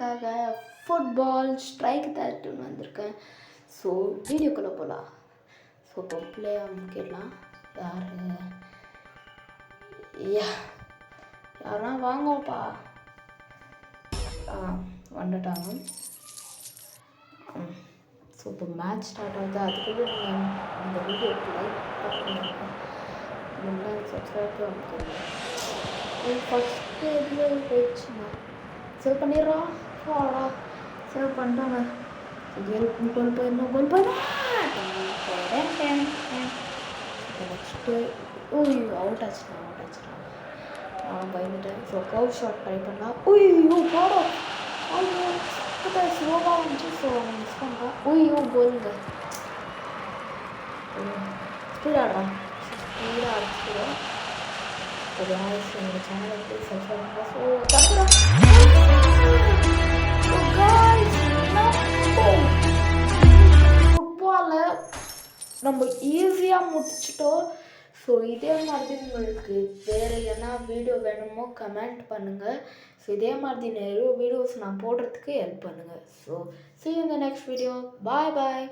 உங்களுக்காக football strike தட்டுன்னு வந்திருக்கேன். So வீடியோக்குள்ளே போகலாம். ஸோ இப்போ பிளே கேட்கலாம். யாருன்னா வாங்கப்பா. வந்துட்டாங்க. ஸோ இப்போ மேட்ச் ஸ்டார்ட் ஆகுது. அதுக்குள்ளே நீங்கள் இந்த வீடியோக்கு லைக் பண்ணுங்க, முன்னே சப்ஸ்கிரைப் பண்ணிக்கோங்க. ஃபஸ்ட்டு எதுவும் போயிடுச்சுங்க. சேவ் பண்ணிடுறோம். போடா சேவ் பண்ணிட்டாங்க. கோல் போயிடணும். நெக்ஸ்ட்டு அவுட் ஆச்சுட்டான். பயந்துட்டேன். ஸோ கர்வ் ஷாட் ட்ரை பண்ணலாம். போடும். ஸ்லோவாக வந்துச்சு. ஸோ மிஸ் பண்ணுறான். கோலுங்க. ஸ்பீடாக ஆடுறான். ஸ்பீடாக அடிச்சுடுவோம். ஸோ யாஸ் என்னோட சேனலுக்கு சப்ஸ்கிரைப் பண்ணுறேன். ஸோ தப்புறோம். ஃபுட்பாலை நம்ம ஈஸியாக முடிச்சிட்டோம். ஸோ இதே மாதிரி உங்களுக்கு வேறு என்ன வீடியோ வேணுமோ கமெண்ட் பண்ணுங்கள். ஸோ இதே மாதிரி நிறைய வீடியோஸ் நான் போடுறதுக்கு ஹெல்ப் பண்ணுங்கள். So see you in the next video. Bye.